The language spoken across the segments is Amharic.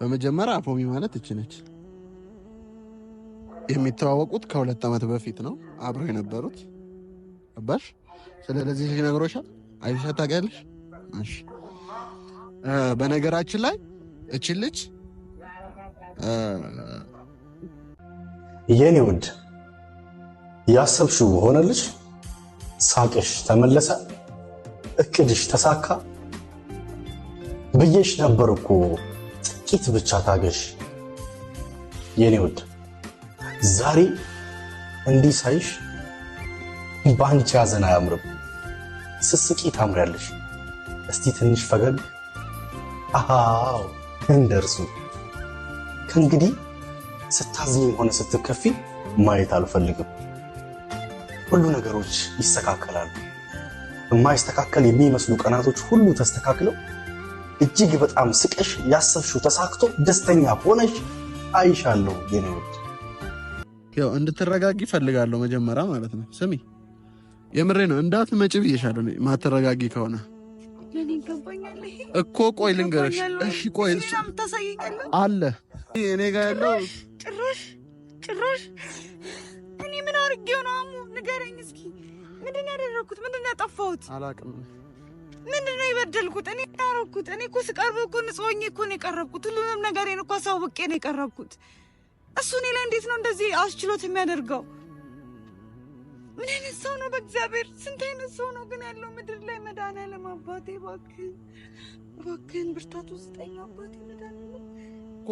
በመጀመሪያ አፎሚ ማለት እቺ ነች። የሚተዋወቁት ከ2 ዓመት በፊት ነው አብረው የነበሩት። አባሽ ስለዚህ ልጅ ነግሮሻል? አይተሻት ታውቂያለሽ? እሺ። በነገራችን ላይ እቺ ልጅ የኔ ውድ ያሰብሽው ሆነልሽ? ሳቅሽ ተመለሰ? እቅድሽ ተሳካ? ብዬሽ ነበር እኮ ጥቂት ብቻ ታገሽ የኔ ውድ። ዛሬ እንዲህ ሳይሽ በአንቺ ያዘን አያምርም። ስስቂ ታምሪያለሽ። እስቲ ትንሽ ፈገግ። አሃው እንደርሱ። ከእንግዲህ ስታዝኝም ሆነ ስትከፊ ማየት አልፈልግም። ሁሉ ነገሮች ይስተካከላሉ። የማይስተካከል የሚመስሉ ቀናቶች ሁሉ ተስተካክለው እጅግ በጣም ስቀሽ ያሰብሽው ተሳክቶ ደስተኛ ሆነሽ አይሻለሁ የኔ ውድ። ያው እንድትረጋጊ ፈልጋለሁ መጀመሪያ ማለት ነው። ስሚ የምሬ ነው። እንዳትመጪ ብዬሻለሁ። ማትረጋጊ ከሆነ ለኔ ይገባኛል እኮ። ቆይ ልንገርሽ። እሺ ቆይ አለ እኔ ጋር ያለው ጭራሽ እኔ ምን አድርጌው ነው? አሙ ንገረኝ እስኪ። ምንድን ያደረኩት? ምንድን ያጠፋሁት? አላውቅም። ምንድን ነው የበደልኩት? እኔ ያደረኩት? እኔ እኮ ስቀርብ እኮ ንጹህ ሆኜ እኮ ነው የቀረብኩት። ሁሉንም ነገሬን እኮ አሳውቄ ነው የቀረብኩት። እሱ እኔ ላይ እንዴት ነው እንደዚህ አስችሎት የሚያደርገው? ምን አይነት ሰው ነው? በእግዚአብሔር ስንት አይነት ሰው ነው ግን ያለው ምድር ላይ። መድኃኒዓለም አባቴ እባክህን ብርታቱ ስጠኝ አባቴ መድኃኒዓለም።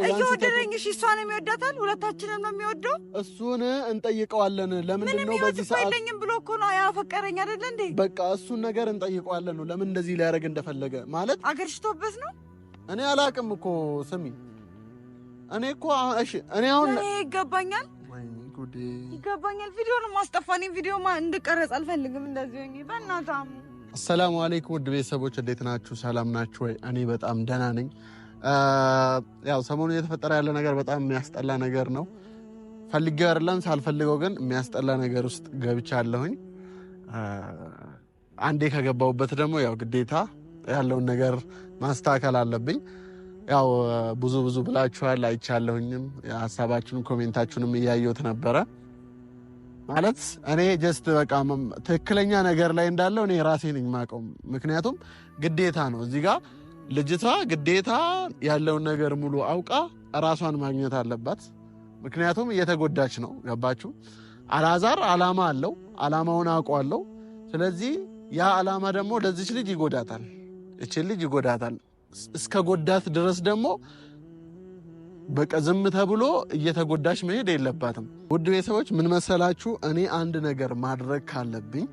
እየወደደኝ እሺ፣ እሷን የሚወዳታል፣ ሁለታችንን ነው የሚወደው። እሱን እንጠይቀዋለን። ለምንድን ነው በዚህ ሰዓት የለኝም ብሎ እኮ ነው ያፈቀረኝ አይደለ እንዴ? በቃ እሱን ነገር እንጠይቀዋለን ነው ለምን እንደዚህ ሊያደርግ እንደፈለገ ማለት አገር ሽቶበት ነው። እኔ አላውቅም እኮ ስሚ፣ እኔ እኮ እሺ፣ እኔ አሁን ይገባኛል ይገባኛል። ቪዲዮን ማስጠፋኔ ቪዲዮ እንድቀረጽ አልፈልግም እንደዚህ ሆኜ በእናትህ። አሰላሙ አለይኩም ውድ ቤተሰቦች እንዴት ናችሁ? ሰላም ናችሁ ወይ? እኔ በጣም ደህና ነኝ። ያው ሰሞኑን እየተፈጠረ ያለ ነገር በጣም የሚያስጠላ ነገር ነው። ፈልጌው አይደለም ሳልፈልገው ግን የሚያስጠላ ነገር ውስጥ ገብቻለሁኝ። አንዴ ከገባሁበት ደግሞ ያው ግዴታ ያለውን ነገር ማስተካከል አለብኝ። ያው ብዙ ብላችኋል፣ አይቻለሁኝም። ሐሳባችሁን ኮሜንታችሁንም እያየሁት ነበረ። ማለት እኔ ጀስት በቃ ትክክለኛ ነገር ላይ እንዳለው እኔ ራሴ ነኝ የማውቀው። ምክንያቱም ግዴታ ነው እዚህ ጋር ልጅቷ ግዴታ ያለውን ነገር ሙሉ አውቃ ራሷን ማግኘት አለባት። ምክንያቱም እየተጎዳች ነው። ገባችሁ? አላዛር አላማ አለው፣ አላማውን አውቀዋለሁ። ስለዚህ ያ አላማ ደግሞ ለዚች ልጅ ይጎዳታል፣ እቺን ልጅ ይጎዳታል። እስከ ጎዳት ድረስ ደግሞ በቃ ዝም ተብሎ እየተጎዳች መሄድ የለባትም። ውድ ቤተሰቦች ምን መሰላችሁ፣ እኔ አንድ ነገር ማድረግ ካለብኝ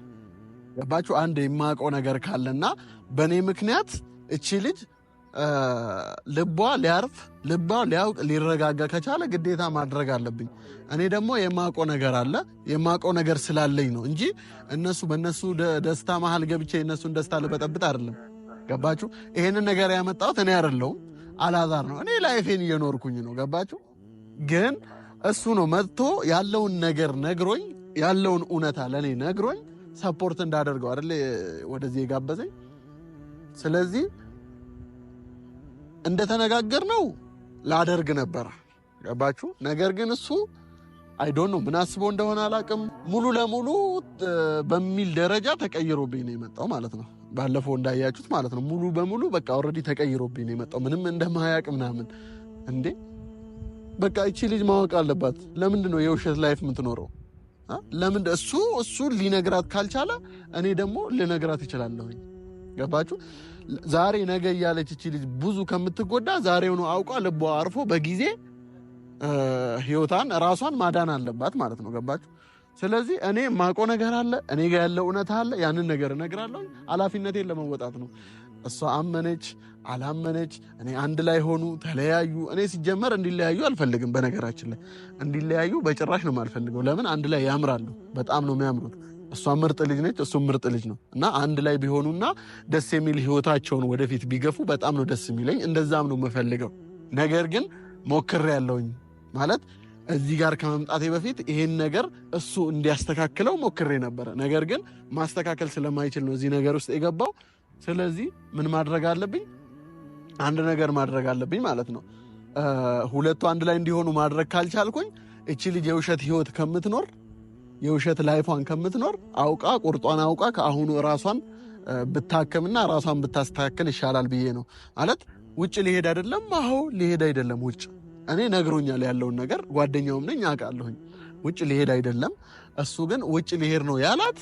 ገባችሁ? አንድ የማውቀው ነገር ካለና በእኔ ምክንያት እቺ ልጅ ልቧ ሊያርፍ ልቧ ሊያውቅ ሊረጋጋ ከቻለ ግዴታ ማድረግ አለብኝ። እኔ ደግሞ የማውቀው ነገር አለ። የማውቀው ነገር ስላለኝ ነው እንጂ በእነሱ ደስታ መሀል ገብቼ የእነሱን ደስታ ልበጠብጥ አይደለም። ገባችሁ? ይሄንን ነገር ያመጣሁት እኔ አይደለሁም፣ አላዛር ነው። እኔ ላይፌን እየኖርኩኝ ነው። ገባችሁ? ግን እሱ ነው መጥቶ ያለውን ነገር ነግሮኝ፣ ያለውን እውነታ ለእኔ ነግሮኝ ሰፖርት እንዳደርገው አይደል ወደዚህ የጋበዘኝ። ስለዚህ እንደተነጋገርነው ላደርግ ነበር። ገባችሁ? ነገር ግን እሱ አይዶን ነው ምን አስቦ እንደሆነ አላውቅም። ሙሉ ለሙሉ በሚል ደረጃ ተቀይሮብኝ ነው የመጣው ማለት ነው። ባለፈው እንዳያችሁት ማለት ነው። ሙሉ በሙሉ በቃ ኦልሬዲ ተቀይሮብኝ ነው የመጣው። ምንም እንደማያውቅ ምናምን። እንዴ በቃ እቺ ልጅ ማወቅ አለባት። ለምንድን ነው የውሸት ላይፍ የምትኖረው? ለምን እሱ ሊነግራት ካልቻለ እኔ ደግሞ ልነግራት እችላለሁኝ። ገባችሁ? ዛሬ ነገ እያለች እቺ ልጅ ብዙ ከምትጎዳ ዛሬውኑ አውቃ ልቧ አርፎ በጊዜ ህይወታን ራሷን ማዳን አለባት ማለት ነው። ገባችሁ? ስለዚህ እኔ ማውቀው ነገር አለ፣ እኔ ጋር ያለው እውነታ አለ። ያንን ነገር እነግራለሁ። ኃላፊነቴን ለመወጣት ነው። እሷ አመነች አላመነች እኔ አንድ ላይ ሆኑ ተለያዩ። እኔ ሲጀመር እንዲለያዩ አልፈልግም። በነገራችን ላይ እንዲለያዩ በጭራሽ ነው የማልፈልገው። ለምን? አንድ ላይ ያምራሉ፣ በጣም ነው የሚያምሩት። እሷ ምርጥ ልጅ ነች፣ እሱም ምርጥ ልጅ ነው እና አንድ ላይ ቢሆኑና ደስ የሚል ህይወታቸውን ወደፊት ቢገፉ በጣም ነው ደስ የሚለኝ። እንደዛም ነው የምፈልገው። ነገር ግን ሞክሬያለሁኝ ማለት እዚህ ጋር ከመምጣቴ በፊት ይሄን ነገር እሱ እንዲያስተካክለው ሞክሬ ነበረ። ነገር ግን ማስተካከል ስለማይችል ነው እዚህ ነገር ውስጥ የገባው። ስለዚህ ምን ማድረግ አለብኝ? አንድ ነገር ማድረግ አለብኝ ማለት ነው። ሁለቱ አንድ ላይ እንዲሆኑ ማድረግ ካልቻልኩኝ እቺ ልጅ የውሸት ህይወት ከምትኖር የውሸት ላይፏን ከምትኖር አውቃ ቁርጧን አውቃ ከአሁኑ ራሷን ብታከምና ራሷን ብታስተካከል ይሻላል ብዬ ነው። ማለት ውጭ ሊሄድ አይደለም፣ አዎ ሊሄድ አይደለም ውጭ። እኔ ነግሮኛል ያለውን ነገር፣ ጓደኛውም ነኝ አውቃለሁኝ። ውጭ ሊሄድ አይደለም፣ እሱ ግን ውጭ ሊሄድ ነው ያላት።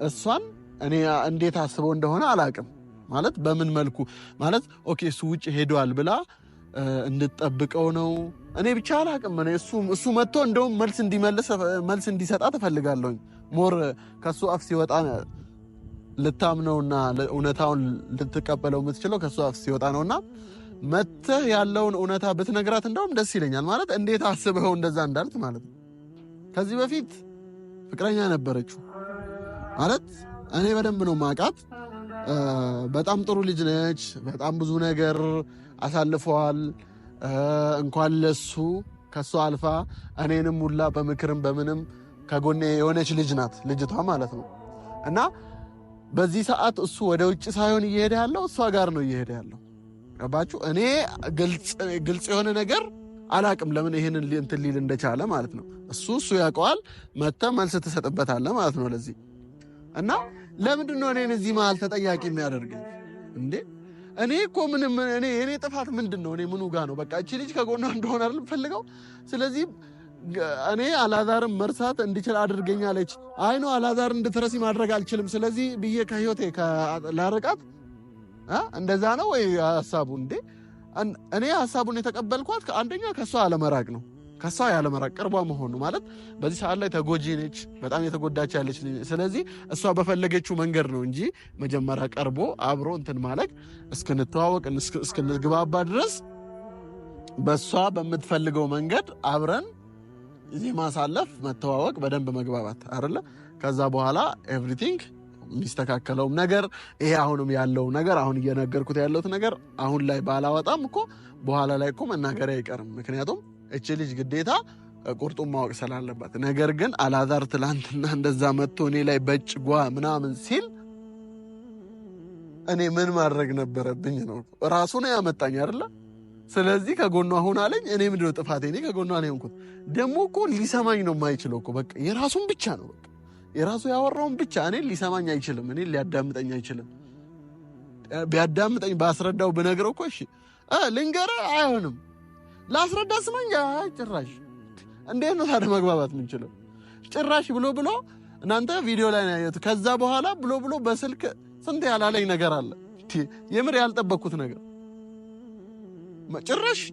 እሷን እኔ እንዴት አስበው እንደሆነ አላቅም። ማለት በምን መልኩ ማለት ኦኬ እሱ ውጭ ሄዷል ብላ እንድጠብቀው ነው እኔ ብቻ አላቅም። እሱ መጥቶ እንደውም መልስ እንዲሰጣት እፈልጋለሁኝ። ሞር ከሱ አፍ ሲወጣ ልታምነውና እውነታውን ልትቀበለው የምትችለው ከሱ አፍ ሲወጣ ነውና መተህ ያለውን እውነታ ብትነግራት እንደውም ደስ ይለኛል። ማለት እንዴት አስበው እንደዛ እንዳልት ማለት ነው። ከዚህ በፊት ፍቅረኛ ነበረችው ማለት እኔ በደንብ ነው ማቃት። በጣም ጥሩ ልጅ ነች። በጣም ብዙ ነገር አሳልፈዋል። እንኳን ለሱ ከሱ አልፋ እኔንም ሁላ በምክርም በምንም ከጎኔ የሆነች ልጅ ናት ልጅቷ ማለት ነው። እና በዚህ ሰዓት እሱ ወደ ውጭ ሳይሆን እየሄደ ያለው እሷ ጋር ነው እየሄደ ያለው። ገባችሁ? እኔ ግልጽ የሆነ ነገር አላቅም ለምን ይሄንን እንትን ሊል እንደቻለ ማለት ነው። እሱ ያውቀዋል። መተህ መልስ ትሰጥበታለህ ማለት ነው ለዚህ። እና ለምንድን ነው እኔን እዚህ መሀል ተጠያቂ የሚያደርገኝ እንዴ? እኔ እኮ ምንም እኔ ጥፋት ምንድን ነው? እኔ ምኑ ጋር ነው? በቃ እቺ ልጅ ከጎኗ እንደሆነ አይደል ፈልገው። ስለዚህ እኔ አላዛርን መርሳት እንዲችል አድርገኛለች። አይ ነው አላዛርን እንድትረሲ ማድረግ አልችልም። ስለዚህ ብዬ ከህይወቴ ላርቃት እንደዛ ነው ወይ ሀሳቡ? እንዴ እኔ ሀሳቡን የተቀበልኳት አንደኛ ከሷ አለመራቅ ነው። ከሷ ያለመራቅ ቅርቧ መሆኑ ማለት በዚህ ሰዓት ላይ ተጎጂ ነች፣ በጣም የተጎዳች ያለች። ስለዚህ እሷ በፈለገችው መንገድ ነው እንጂ መጀመሪያ ቀርቦ አብሮ እንትን ማለት እስክንተዋወቅ እስክንግባባ ድረስ በሷ በምትፈልገው መንገድ አብረን እዚህ ማሳለፍ፣ መተዋወቅ፣ በደንብ መግባባት አይደለ? ከዛ በኋላ ኤቭሪቲንግ የሚስተካከለውም ነገር ይሄ አሁንም ያለው ነገር አሁን እየነገርኩት ያለሁት ነገር አሁን ላይ ባላወጣም እኮ በኋላ ላይ እኮ መናገሪያ አይቀርም። ምክንያቱም እቺ ልጅ ግዴታ ቁርጡን ማወቅ ስላለባት። ነገር ግን አላዛር ትላንትና እንደዛ መጥቶ እኔ ላይ በጭጓ ምናምን ሲል እኔ ምን ማድረግ ነበረብኝ ነው? ራሱ ነው ያመጣኝ አይደለ? ስለዚህ ከጎኗ አሁን አለኝ። እኔ ምንድነው ጥፋቴ? እኔ ከጎኗ ነው የሆንኩት። ደግሞ እኮ ሊሰማኝ ነው የማይችለው እኮ በቃ የራሱን ብቻ ነው በቃ የራሱ ያወራውን ብቻ። እኔ ሊሰማኝ አይችልም። እኔ ሊያዳምጠኝ አይችልም። ቢያዳምጠኝ ባስረዳው ብነግረው እኮ እሺ ልንገርህ አይሆንም። ላስረዳ ስማኝ ጭራሽ እንዴት ነው ታዲያ መግባባት የምንችለው? ጭራሽ ብሎ እናንተ ቪዲዮ ላይ ነው ያዩት። ከዛ በኋላ ብሎ በስልክ ስንት ያላለኝ ነገር አለ። የምር ያልጠበቅኩት ነገር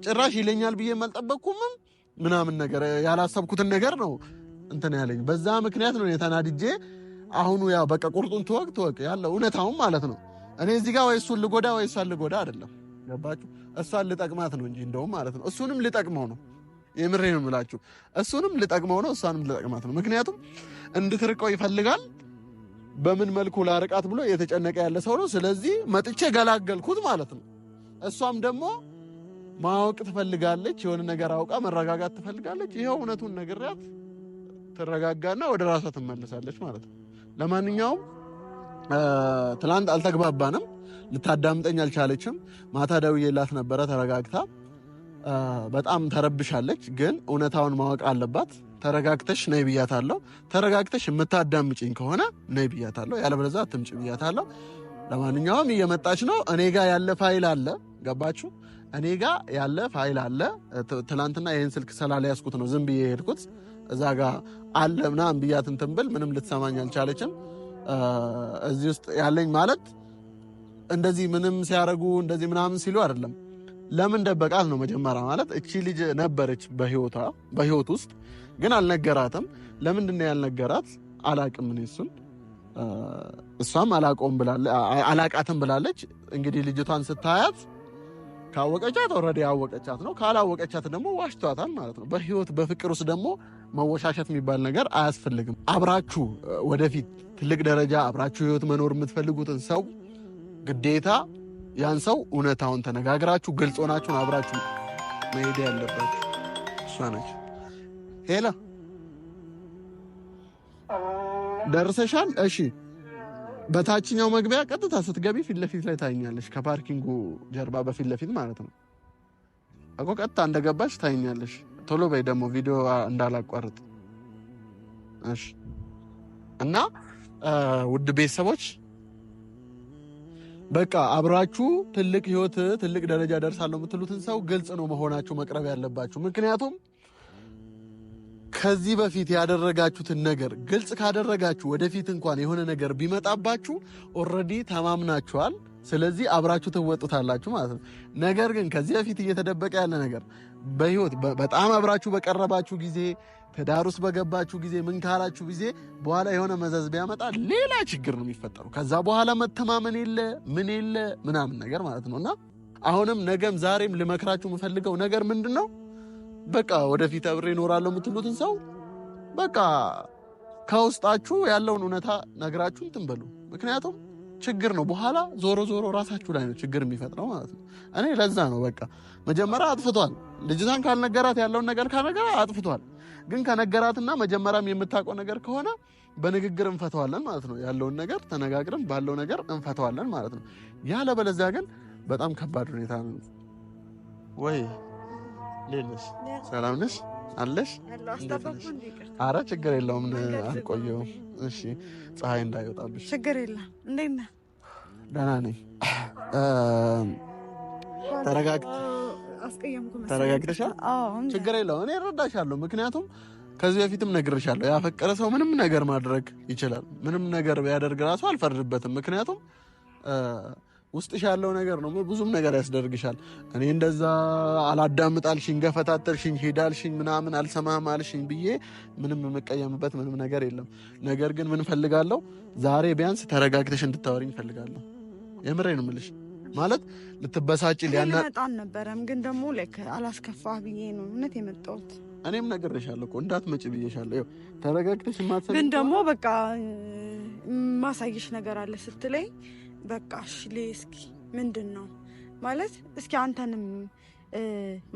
ጭራሽ ይለኛል ብዬ አልጠበቅኩም። ምናምን ነገር ያላሰብኩትን ነገር ነው እንትን ያለኝ። በዛ ምክንያት ነው የተናድጄ አሁኑ ያው በቃ ቁርጡን ትወቅ ያለው እውነታውን ማለት ነው። እኔ እዚህ ጋር ወይ እሱን ልጎዳ ወይ እሷን ልጎዳ አይደለም። ገባችሁ? እሷን ልጠቅማት ነው እንጂ እንደውም ማለት ነው እሱንም ልጠቅመው ነው። የምሬ ነው የምላችሁ። እሱንም ልጠቅመው ነው፣ እሷንም ልጠቅማት ነው። ምክንያቱም እንድትርቀው ይፈልጋል። በምን መልኩ ላርቃት ብሎ የተጨነቀ ያለ ሰው ነው። ስለዚህ መጥቼ ገላገልኩት ማለት ነው። እሷም ደግሞ ማወቅ ትፈልጋለች፣ የሆነ ነገር አውቃ መረጋጋት ትፈልጋለች። ይኸው እውነቱን ነግሬያት ትረጋጋና ወደ ራሷ ትመለሳለች ማለት ነው። ለማንኛውም ትላንት አልተግባባንም፣ ልታዳምጠኝ አልቻለችም። ማታ ደውዬላት ነበረ ተረጋግታ። በጣም ተረብሻለች፣ ግን እውነታውን ማወቅ አለባት። ተረጋግተሽ ነይ ብያታለሁ። ተረጋግተሽ የምታዳምጪኝ ከሆነ ነይ ብያታለሁ፣ ያለበለዚያ አትምጪ ብያታለሁ። ለማንኛውም እየመጣች ነው። እኔ ጋር ያለ ፋይል አለ። ገባችሁ? እኔ ጋር ያለ ፋይል አለ። ትላንትና ይህን ስልክ ስላልያዝኩት ነው ዝም ብዬ ሄድኩት። እዛ ጋር አለ ምናምን ብያት እንትን ብል ምንም ልትሰማኝ አልቻለችም። እዚህ ውስጥ ያለኝ ማለት እንደዚህ ምንም ሲያረጉ እንደዚህ ምናምን ሲሉ አይደለም። ለምን ደበቃት ነው መጀመሪያ። ማለት እቺ ልጅ ነበረች በህይወት ውስጥ ግን አልነገራትም። ለምንድን ነው ያልነገራት? አላቅም እኔ እሱን። እሷም አላቃትም ብላለች። እንግዲህ ልጅቷን ስታያት ካወቀቻት ኦልሬዲ ያወቀቻት ነው። ካላወቀቻት ደግሞ ዋሽቷታል ማለት ነው። በህይወት በፍቅር ውስጥ ደግሞ መወሻሸት የሚባል ነገር አያስፈልግም። አብራችሁ ወደፊት ትልቅ ደረጃ አብራችሁ ህይወት መኖር የምትፈልጉትን ሰው ግዴታ ያን ሰው እውነታውን ተነጋግራችሁ ግልጽ ሆናችሁ አብራችሁ መሄድ ያለባችሁ እሷ ነች። ሄላ ደርሰሻል? እሺ፣ በታችኛው መግቢያ ቀጥታ ስትገቢ ፊት ለፊት ላይ ታይኛለሽ። ከፓርኪንጉ ጀርባ በፊት ለፊት ማለት ነው። እኮ ቀጥታ እንደገባሽ ታይኛለሽ። ቶሎ በይ ደግሞ ቪዲዮ እንዳላቋርጥ እሺ። እና ውድ ቤተሰቦች በቃ አብራችሁ ትልቅ ህይወት ትልቅ ደረጃ ደርሳለሁ የምትሉትን ሰው ግልጽ ነው መሆናችሁ መቅረብ ያለባችሁ። ምክንያቱም ከዚህ በፊት ያደረጋችሁትን ነገር ግልጽ ካደረጋችሁ ወደፊት እንኳን የሆነ ነገር ቢመጣባችሁ ኦልሬዲ ተማምናችኋል። ስለዚህ አብራችሁ ትወጡታላችሁ ማለት ነው። ነገር ግን ከዚህ በፊት እየተደበቀ ያለ ነገር በህይወት በጣም አብራችሁ በቀረባችሁ ጊዜ ትዳር ውስጥ በገባችሁ ጊዜ ምን ካላችሁ ጊዜ በኋላ የሆነ መዘዝ ቢያመጣ ሌላ ችግር ነው የሚፈጠረው። ከዛ በኋላ መተማመን የለ ምን የለ ምናምን ነገር ማለት ነውና አሁንም ነገም ዛሬም ልመክራችሁ የምፈልገው ነገር ምንድነው? በቃ ወደፊት አብሬ እኖራለሁ የምትሉትን ሰው በቃ ከውስጣችሁ ያለውን እውነታ ነግራችሁ እንትን በሉ። ምክንያቱም ችግር ነው በኋላ ዞሮ ዞሮ ራሳችሁ ላይ ነው ችግር የሚፈጥረው ማለት ነው። እኔ ለዛ ነው በቃ መጀመሪያ አጥፍቷል። ልጅቷን ካልነገራት ያለውን ነገር ካልነገራት አጥፍቷል። ግን ከነገራትና መጀመሪያም የምታውቀው ነገር ከሆነ በንግግር እንፈተዋለን ማለት ነው። ያለውን ነገር ተነጋግረን ባለው ነገር እንፈተዋለን ማለት ነው። ያለበለዚያ ግን በጣም ከባድ ሁኔታ ነው። ወይ ሌለሽ ሰላም ነሽ አለሽ? አረ ችግር የለውም አልቆየሁም። እሺ ፀሐይ እንዳይወጣብሽ። ችግር የለም። እንዴት ነህ? ደህና ነኝ። ተረጋግተሻል? ችግር የለውም። እኔ እረዳሻለሁ። ምክንያቱም ከዚህ በፊትም ነግሬሻለሁ። ያፈቀረ ሰው ምንም ነገር ማድረግ ይችላል። ምንም ነገር ቢያደርግ ራሱ አልፈርድበትም። ምክንያቱም ውስጥሽ ያለው ነገር ነው። ብዙም ነገር ያስደርግሻል። እኔ እንደዛ አላዳምጣልሽኝ፣ ገፈታተርሽኝ፣ ሄዳልሽኝ ምናምን አልሰማህም አልሽኝ ብዬ ምንም የምቀየምበት ምንም ነገር የለም። ነገር ግን ምን ፈልጋለሁ ዛሬ ቢያንስ ተረጋግተሽ እንድታወሪኝ ፈልጋለሁ። የምሬ ነው የምልሽ። ማለት ልትበሳጭ ሊያናጣን ነበረም ግን ደግሞ ላይክ አላስከፋህ ብዬ ነው እውነት የመጣሁት። እኔም ነግሬሻለሁ እኮ እንዳትመጪ ብዬሻለሁ። ይኸው ተረጋግተሽ ማሰብ ግን ደግሞ በቃ ማሳየሽ ነገር አለ ስትለኝ በቃ እሺ እስኪ ምንድን ነው ማለት እስኪ አንተንም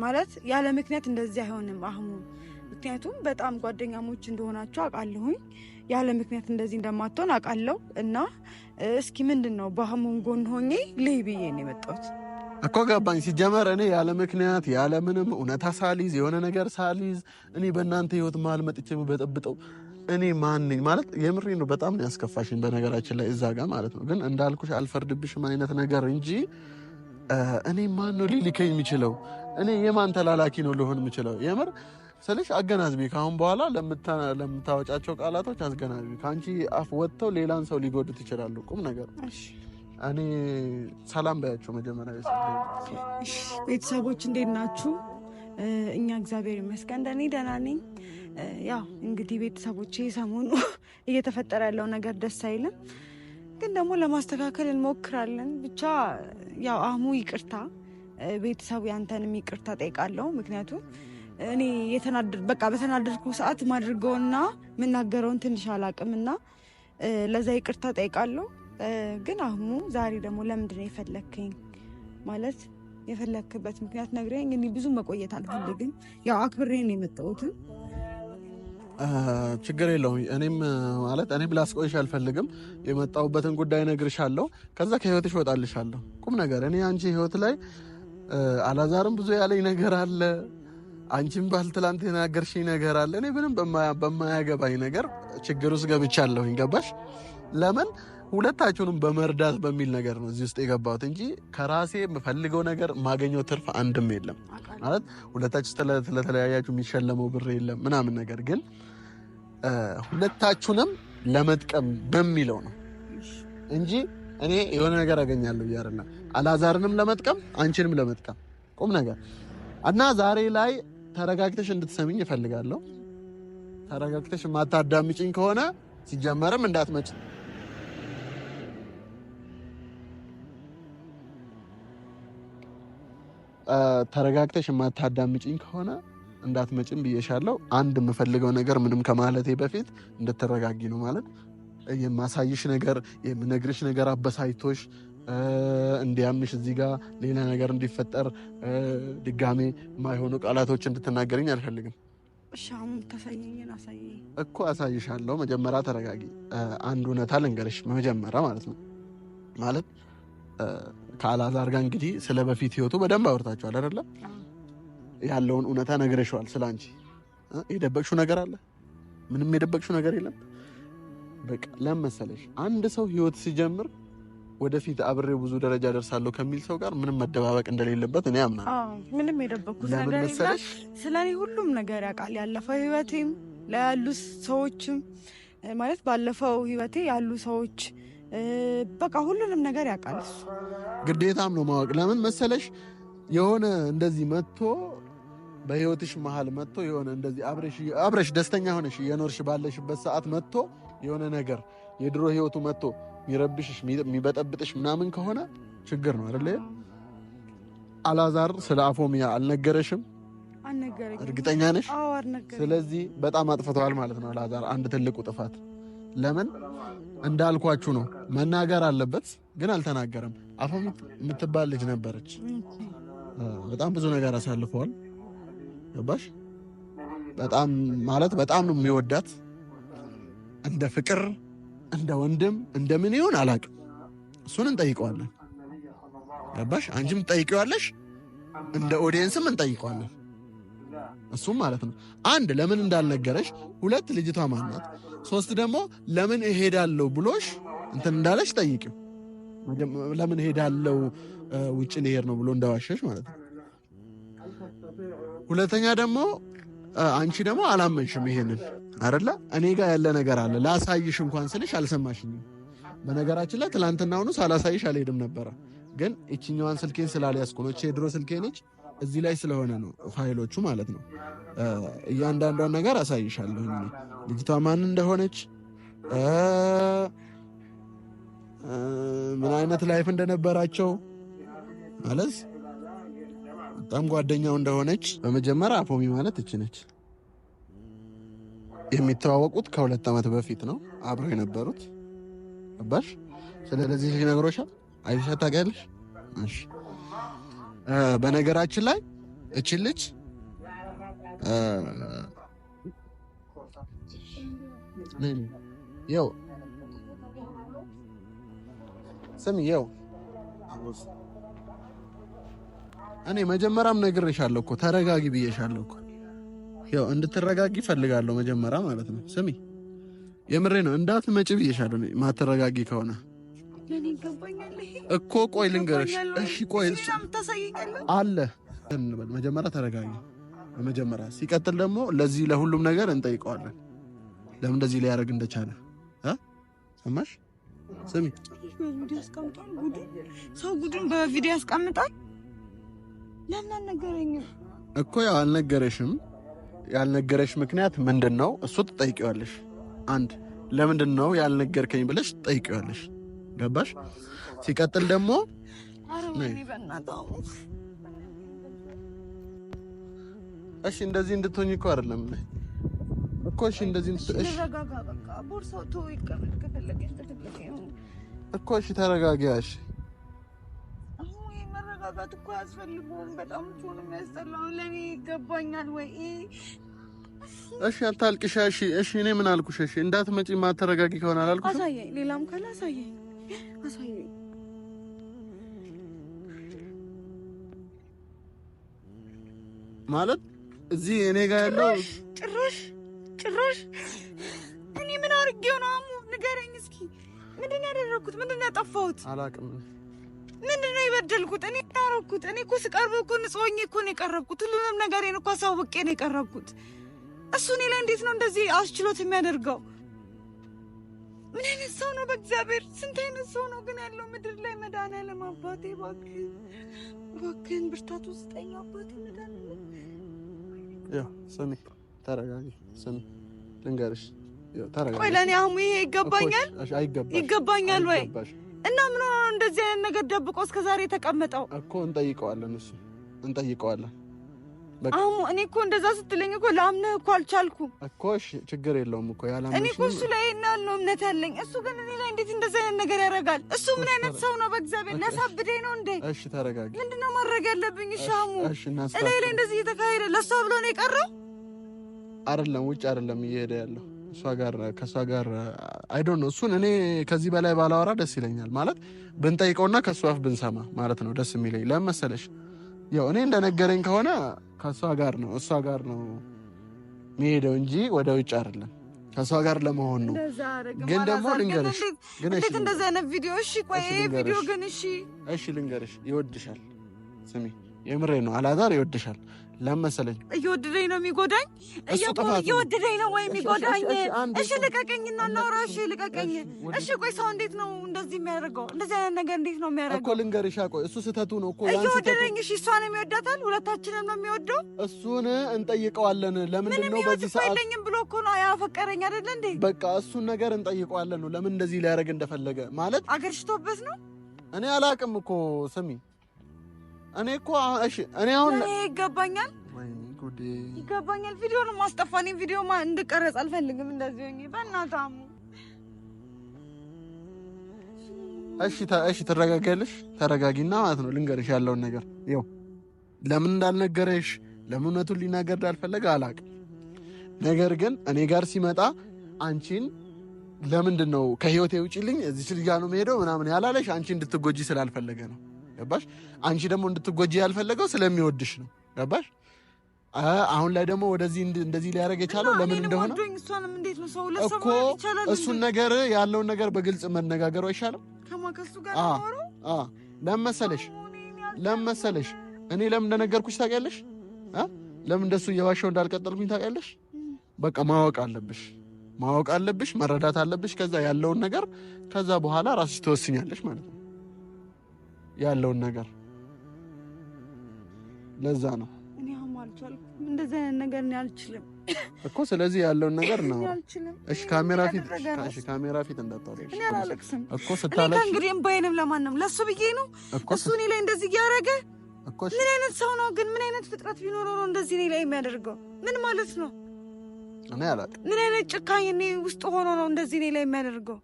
ማለት ያለ ምክንያት እንደዚህ አይሆንም አህሙ። ምክንያቱም በጣም ጓደኛሞች እንደሆናችሁ አውቃለሁኝ። ያለ ምክንያት እንደዚህ እንደማትሆን አውቃለሁ። እና እስኪ ምንድን ነው በአህሙን ጎን ሆኜ ልይ ብዬ ነው የመጣሁት እኮ ገባኝ። ሲጀመር እኔ ያለ ምክንያት ያለ ምንም እውነታ ሳሊዝ የሆነ ነገር ሳሊዝ እኔ በእናንተ ህይወት መሀል መጥቼ የምበጠብጠው እኔ ማን ነኝ ማለት የምሬ ነው። በጣም ነው ያስከፋሽኝ በነገራችን ላይ እዛ ጋር ማለት ነው። ግን እንዳልኩሽ አልፈርድብሽም አይነት ነገር እንጂ እኔ ማን ነው ሊልከኝ የሚችለው? እኔ የማን ተላላኪ ነው ልሆን የምችለው? የምር ስልሽ አገናዝቢ። ከአሁን በኋላ ለምታወጫቸው ቃላቶች አስገናዝቢ። ከአንቺ አፍ ወጥተው ሌላን ሰው ሊጎዱት ይችላሉ። ቁም ነገር እኔ ሰላም በያቸው መጀመሪያ። ቤተሰቦች እንዴት ናችሁ? እኛ እግዚአብሔር ይመስገን እንደኔ ደህና ነኝ። ያው እንግዲህ ቤተሰቦቼ ሰሞኑ እየተፈጠረ ያለው ነገር ደስ አይልም፣ ግን ደግሞ ለማስተካከል እንሞክራለን። ብቻ ያው አህሙ ይቅርታ፣ ቤተሰቡ ያንተንም ይቅርታ ጠይቃለሁ። ምክንያቱም እኔ በተናደድኩ ሰዓት ማድርገውና የምናገረውን ትንሽ አላቅምና ለዛ ይቅርታ ጠይቃለሁ። ግን አህሙ ዛሬ ደግሞ ለምንድን ነው የፈለግከኝ? ማለት የፈለግክበት ምክንያት ነግረኝ። እኔ ብዙ መቆየት አልፈልግም። ያው አክብሬ ነው የመጣሁት። ችግር የለውም። እኔም ላስቆይሽ አልፈልግም። የመጣሁበትን ጉዳይ እነግርሻለሁ። ከዛ ከህይወትሽ እወጣልሻለሁ። ቁም ነገር እኔ አንቺ ህይወት ላይ አላዛርም ብዙ ያለኝ ነገር አለ። አንቺም ትላንት የናገርሽኝ ነገር አለ። እኔ ምንም በማያገባኝ ነገር ችግር ውስጥ ገብቻለሁኝ። ገባሽ? ለምን ሁለታችሁንም በመርዳት በሚል ነገር ነው እዚህ ውስጥ የገባሁት እንጂ ከራሴ የምፈልገው ነገር የማገኘው ትርፍ አንድም የለም። ማለት ሁለታችሁ ስለተለያያችሁ የሚሸለመው ብር የለም ምናምን ነገር ግን ሁለታችሁንም ለመጥቀም በሚለው ነው እንጂ እኔ የሆነ ነገር አገኛለሁ እያረና አላዛርንም ለመጥቀም አንቺንም ለመጥቀም ቁም ነገር እና ዛሬ ላይ ተረጋግተሽ እንድትሰሚኝ እፈልጋለሁ። ተረጋግተሽ ማታዳምጪኝ ከሆነ ሲጀመርም እንዳትመጪ። ተረጋግተሽ የማታዳምጪኝ ከሆነ እንዳትመጭም ብዬሻለሁ። አንድ የምፈልገው ነገር ምንም ከማለቴ በፊት እንድትረጋጊ ነው። ማለት የማሳይሽ ነገር የምነግርሽ ነገር አበሳይቶሽ እንዲያምሽ እዚህ ጋር ሌላ ነገር እንዲፈጠር ድጋሜ የማይሆኑ ቃላቶች እንድትናገርኝ አልፈልግም። እኮ አሳይሻለሁ። መጀመሪያ ተረጋጊ። አንድ እውነታ ልንገርሽ መጀመሪያ ማለት ነው። ማለት ከአላዛር ጋር እንግዲህ ስለ በፊት ህይወቱ በደንብ አውርታችኋል አይደለም? ያለውን እውነታ ነግረሽዋል። ስላንቺ የደበቅሽው ነገር አለ? ምንም የደበቅሽው ነገር የለም። በቃ ለመሰለሽ አንድ ሰው ህይወት ሲጀምር ወደፊት አብሬው ብዙ ደረጃ ደርሳለሁ ከሚል ሰው ጋር ምንም መደባበቅ እንደሌለበት እኔ አምናለሁ። ምንም የደበቅኩት ነገር የለም። ስለኔ ሁሉም ነገር ያውቃል። ያለፈው ህይወቴም ለያሉ ሰዎችም ማለት ባለፈው ህይወቴ ያሉ ሰዎች በቃ ሁሉንም ነገር ያውቃል። ግዴታም ነው ማወቅ። ለምን መሰለሽ የሆነ እንደዚህ መጥቶ በህይወትሽ መሃል መጥቶ የሆነ እንደዚህ አብረሽ ደስተኛ ሆነሽ የኖርሽ ባለሽበት ሰዓት መጥቶ የሆነ ነገር የድሮ ህይወቱ መጥቶ የሚረብሽሽ የሚበጠብጥሽ ምናምን ከሆነ ችግር ነው አይደል? አላዛር ስለ አፎሚያ አልነገረሽም? አልነገረኝም። እርግጠኛ ነሽ? አዎ አልነገረኝም። ስለዚህ በጣም አጥፍተዋል ማለት ነው አላዛር። አንድ ትልቁ ጥፋት ለምን እንዳልኳችሁ ነው። መናገር አለበት ግን አልተናገረም። አፎሚ የምትባል ልጅ ነበረች። በጣም ብዙ ነገር አሳልፈዋል። ገባሽ? በጣም ማለት በጣም ነው የሚወዳት እንደ ፍቅር እንደ ወንድም እንደምን ይሁን አላውቅም። እሱን እንጠይቀዋለን። ገባሽ? አንቺም ትጠይቂዋለሽ፣ እንደ ኦዲየንስም እንጠይቀዋለን። እሱም ማለት ነው አንድ ለምን እንዳልነገረሽ፣ ሁለት ልጅቷ ማናት፣ ሶስት ደግሞ ለምን እሄዳለሁ ብሎሽ እንትን እንዳለሽ ጠይቂው። ለምን እሄዳለሁ ውጭ ልሄድ ነው ብሎ እንዳዋሸሽ ማለት ነው። ሁለተኛ ደግሞ አንቺ ደግሞ አላመንሽም ይሄንን አይደለ? እኔ ጋር ያለ ነገር አለ ላሳይሽ እንኳን ስልሽ አልሰማሽኝም። በነገራችን ላይ ትላንትናውኑ ሳላሳይሽ አልሄድም ነበረ፣ ግን እቺኛዋን ስልኬን ስላልያዝኩ ነው። የድሮ ስልኬ ነች፣ እዚህ ላይ ስለሆነ ነው ፋይሎቹ ማለት ነው። እያንዳንዷን ነገር አሳይሻለሁ። ልጅቷ ማን እንደሆነች፣ ምን አይነት ላይፍ እንደነበራቸው ማለት በጣም ጓደኛው እንደሆነች። በመጀመሪያ አፎሚ ማለት እቺ ነች። የሚተዋወቁት ከ2 ዓመት በፊት ነው አብረው የነበሩት። አባሽ ስለዚህ ልጅ ነግሮሻል? አይሻ ታውቂያለሽ? እሺ። በነገራችን ላይ እቺ ልጅ ያው ስሚ፣ ያው እኔ መጀመሪያም ነግሬሻለሁ እኮ ተረጋጊ ብዬሻለሁ እኮ። ያው እንድትረጋጊ ፈልጋለሁ መጀመሪያ ማለት ነው። ስሚ የምሬ ነው እንዳትመጪ ብዬሻለሁ። ማትረጋጊ ከሆነ ለኔ ይገባኛል እኮ። ቆይ ልንገርሽ። እሺ ቆይ አለ እንበል። መጀመሪያ ተረጋጊ በመጀመሪያ። ሲቀጥል ደግሞ ለዚህ ለሁሉም ነገር እንጠይቀዋለን ለምን እንደዚህ ሊያደርግ እንደቻለ ሰማሽ? ስሚ በቪዲዮ ያስቀምጣል። ሰው ጉዱን በቪዲዮ ያስቀምጣል። ለምን አልነገረኝም እኮ? ያው አልነገረሽም። ያልነገረሽ ምክንያት ምንድን ነው? እሱ ትጠይቂዋለሽ። አንድ ለምንድን ነው ያልነገርከኝ ብለሽ ትጠይቂዋለሽ። ገባሽ? ሲቀጥል ደግሞ እሺ እንደዚህ እንድትሆኝ እኮ አይደለም እኮ። እሺ እንደዚህ እኮ እሺ ተረጋጊያሽ። መረጋጋት እኮ አያስፈልገውም። በጣም ሆኖ የሚያስጠላው ለኔ ይገባኛል ወይ? እሺ አታልቅሽ። እሺ እኔ ምን አልኩሽ? እሺ እንዳትመጪ ማተረጋጊ ከሆነ አላልኩሽ? አሳየኝ፣ ሌላም ካለ አሳየኝ። ማለት እዚህ እኔ ጋር ያለው ጭራሽ እኔ ምን አድርጌው ነው? አሙ ንገረኝ እስኪ። ምንድን ነው ያደረኩት? ምንድን ነው ያጠፋሁት? አላውቅም። ምንድን ነው የበደልኩት? እኔ ያደረኩት? እኔ እኮ ስቀርበው እኮ ንጹህ ሆኜ እኮ ነው የቀረብኩት። ሁሉንም ነገሬን እኮ አሳውቄ ነው የቀረብኩት። እሱ እኔ ላይ እንዴት ነው እንደዚህ አስችሎት የሚያደርገው? ምን አይነት ሰው ነው? በእግዚአብሔር ስንት አይነት ሰው ነው ግን ያለው ምድር ላይ። መድኃኒዓለም አባቴ እባክህን ብርታቱ ስጠኝ አባቴ መድኃኒዓለም። ያው ስሚ ተረጋጊ። ስሚ ልንገርሽ፣ ተረጋጊ። ቆይ ለእኔ አሁን ይሄ ይገባኛል? ይገባኛል ወይ? እና ምን ሆኖ እንደዚህ አይነት ነገር ደብቆ እስከዛሬ የተቀመጠው እኮ? እንጠይቀዋለን፣ እሱ እንጠይቀዋለን። አሁን እኔ እኮ እንደዛ ስትለኝ እኮ ላምነህ እኮ አልቻልኩም እኮ። እሺ ችግር የለውም እኮ ያላምነሽ። እኔ እኮ እሱ ላይ ነው እምነት ያለኝ። እሱ ግን እኔ ላይ እንዴት እንደዚህ አይነት ነገር ያደርጋል? እሱ ምን አይነት ሰው ነው? በእግዚአብሔር ሊያሳብደኝ ነው እንዴ? እሺ ተረጋጊ። ምንድነው ማድረግ ያለብኝ? እሺ አሙ እኔ ላይ እንደዚህ እየተካሄደ ለእሷ ብሎ ነው የቀረው? አይደለም ውጭ አይደለም እየሄደ ያለው ከእሷ ጋር አይ ዶንት ኖ። እሱን እኔ ከዚህ በላይ ባላወራ ደስ ይለኛል። ማለት ብንጠይቀውና ከእሱ አፍ ብንሰማ ማለት ነው ደስ የሚለኝ። ለምን መሰለሽ ያው እኔ እንደነገረኝ ከሆነ ከሷ ጋር ነው እሷ ጋር ነው የሚሄደው እንጂ ወደ ውጭ አይደለም። ከሷ ጋር ለመሆን ነው። ግን ደግሞ ልንገርሽ፣ ግን እሺ፣ እንደዛ አይነት ቪዲዮ እሺ፣ ቆይ ቪዲዮ ግን እሺ ልንገርሽ፣ ይወድሻል። ስሚ፣ የምሬ ነው። አላዛር ይወድሻል። ለመሰለኝ እየወደደኝ ነው የሚጎዳኝ። እየወደደኝ ነው ወይ የሚጎዳኝ? እሺ ልቀቀኝና እናውራ። እሺ ልቀቀኝ። እሺ ቆይ ሰው እንዴት ነው እንደዚህ የሚያደርገው? እንደዚህ አይነት ነገር እንዴት ነው የሚያደርገው እኮ ልንገርሽ። ቆይ እሱ ስህተቱ ነው እኮ እየወደደኝ። እሺ እሷንም ይወዳታል፣ ሁለታችንም ነው የሚወደው። እሱን እንጠይቀዋለን። ለምንድን ነው በዚህ ሰዓት የለኝም ብሎ እኮ ነው ያፈቀረኝ አይደለ እንዴ? በቃ እሱን ነገር እንጠይቀዋለን ነው ለምን እንደዚህ ሊያደርግ እንደፈለገ ማለት አገርሽቶበት ነው። እኔ አላቅም እኮ ስሚ እኔ እኮ እሺ እኔ አሁን ይገባኛል ይገባኛል። ቪዲዮን ማስጠፋኝ ቪዲዮ እንድቀረጽ አልፈልግም። እንደዚህ ሆኜ በእናትህ አሙ እሺ ትረጋጊያለሽ? ተረጋጊና ማለት ነው ልንገርሽ ያለውን ነገር ይኸው ለምን እንዳልነገረሽ ለምን እውነቱን ሊናገር እንዳልፈለገ አላቅም። ነገር ግን እኔ ጋር ሲመጣ አንቺን ለምንድን ነው ከህይወቴ ውጪልኝ እዚህ ልጅ ጋር ነው የምሄደው ምናምን ያላለሽ አንቺ እንድትጎጂ ስላልፈለገ ነው። ገባሽ? አንቺ ደግሞ እንድትጎጂ ያልፈለገው ስለሚወድሽ ነው። ገባሽ? አሁን ላይ ደግሞ ወደዚህ እንደዚህ ሊያደርግ የቻለው ለምን እንደሆነ እኮ እሱን ነገር ያለውን ነገር በግልጽ መነጋገሩ አይሻልም? ለመሰለሽ እኔ ለምን እንደነገርኩሽ ታውቂያለሽ? ለምን እንደሱ እየዋሸው እንዳልቀጠልኩኝ ታውቂያለሽ? በቃ ማወቅ አለብሽ፣ መረዳት አለብሽ። ከዛ ያለውን ነገር ከዛ በኋላ ራስሽ ትወስኛለሽ ማለት ነው ያለውን ነገር። ለዛ ነው እንደዚህ አይነት ነገር እኔ አልችልም እኮ። ስለዚህ ያለውን ነገር ነው። እሺ ካሜራ ፊት እንዳታወሪ እኔ አላለቅስም እኮ። ስታለቅሽ እንግዲህ እምባዬንም ለማንም ለሱ ብዬ ነው እሱ እኔ ላይ እንደዚህ እያደረገ። ምን አይነት ሰው ነው ግን? ምን አይነት ፍጥረት ቢኖረው ነው እንደዚህ እኔ ላይ የሚያደርገው? ምን ማለት ነው? እኔ አላቅም። ምን አይነት ጭካኔ እኔ ውስጥ ሆኖ ነው እንደዚህ እኔ ላይ የሚያደርገው?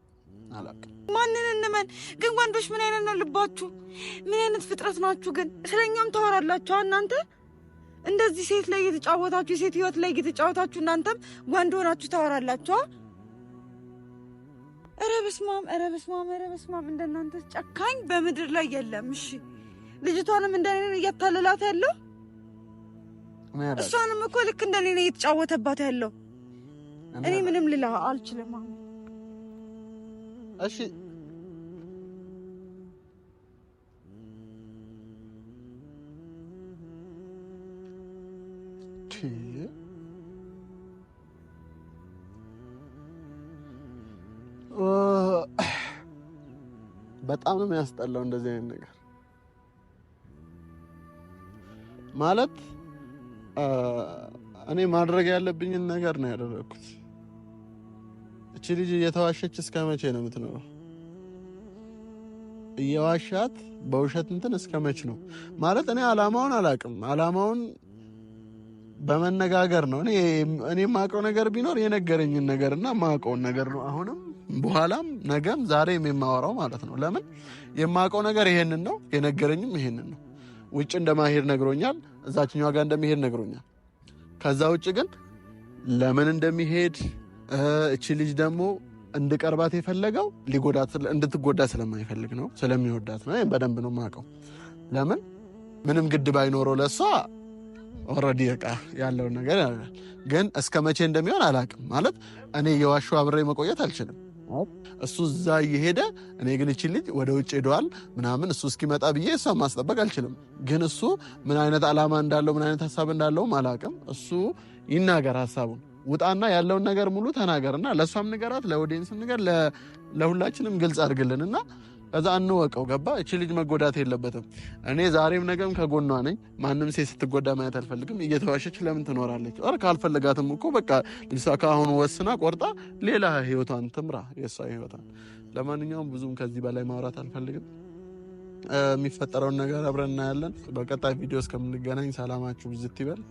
አላቅም። ማንን እንመን ግን? ወንዶች ምን አይነት ነው ልባችሁ? ምን አይነት ፍጥረት ናችሁ ግን? ስለኛም ታወራላችሁ እናንተ እንደዚህ ሴት ላይ እየተጫወታችሁ የሴት ህይወት ላይ እየተጫወታችሁ እናንተም ወንድ ሆናችሁ ታወራላችሁ። ኧረ በስመ አብ እንደናንተ ጨካኝ በምድር ላይ የለም። እሺ ልጅቷንም እንደኔ ነው እያታለላት ያለው። እሷንም እኮ ልክ እንደኔ ነው እየተጫወተባት ያለው። እኔ ምንም ልላ አልችልም። እሺ በጣም ነው የሚያስጠላው እንደዚህ አይነት ነገር ማለት። እኔ ማድረግ ያለብኝን ነገር ነው ያደረኩት። እቺ ልጅ እየተዋሸች እስከ መቼ ነው የምትኖረው? እየዋሻት በውሸት እንትን እስከ መቼ ነው ማለት? እኔ አላማውን አላውቅም። አላማውን በመነጋገር ነው። እኔ የማውቀው ነገር ቢኖር የነገረኝን ነገርና የማውቀውን ነገር ነው። አሁንም በኋላም ነገም ዛሬም የማወራው ማለት ነው። ለምን የማውቀው ነገር ይሄንን ነው፣ የነገረኝም ይሄንን ነው። ውጭ እንደማሄድ ነግሮኛል፣ እዛችኛዋ ጋር እንደሚሄድ ነግሮኛል። ከዛ ውጭ ግን ለምን እንደሚሄድ እቺ ልጅ ደግሞ እንድቀርባት የፈለገው እንድትጎዳ ስለማይፈልግ ነው፣ ስለሚወዳት ነው። በደንብ ነው የማውቀው። ለምን ምንም ግድ ባይኖረው ለሷ ኦልሬዲ በቃ ያለውን ነገር ያደርጋል። ግን እስከ መቼ እንደሚሆን አላውቅም። ማለት እኔ የዋሻው አብሬ መቆየት አልችልም። እሱ እዛ እየሄደ እኔ ግን እቺ ልጅ ወደ ውጭ ሄደዋል ምናምን እሱ እስኪመጣ ብዬ እሷ ማስጠበቅ አልችልም። ግን እሱ ምን አይነት ዓላማ እንዳለው ምን አይነት ሀሳብ እንዳለውም አላውቅም። እሱ ይናገር ሀሳቡን፣ ውጣና ያለውን ነገር ሙሉ ተናገርና ለእሷም ንገራት፣ ለኦዲየንስም ንገር፣ ለሁላችንም ግልጽ አድርግልንና ከዛ እንወቀው። ገባ? እቺ ልጅ መጎዳት የለበትም። እኔ ዛሬም ነገም ከጎኗ ነኝ። ማንም ሴት ስትጎዳ ማየት አልፈልግም። እየተዋሸች ለምን ትኖራለች? ኧረ ካልፈለጋትም እኮ በቃ ልጅቷ ከአሁኑ ወስና ቆርጣ ሌላ ህይወቷን ትምራ፣ የእሷ ህይወቷን። ለማንኛውም ብዙም ከዚህ በላይ ማውራት አልፈልግም። የሚፈጠረውን ነገር አብረን እናያለን። በቀጣይ ቪዲዮ እስከምንገናኝ ሰላማችሁ ብዝት ይበል።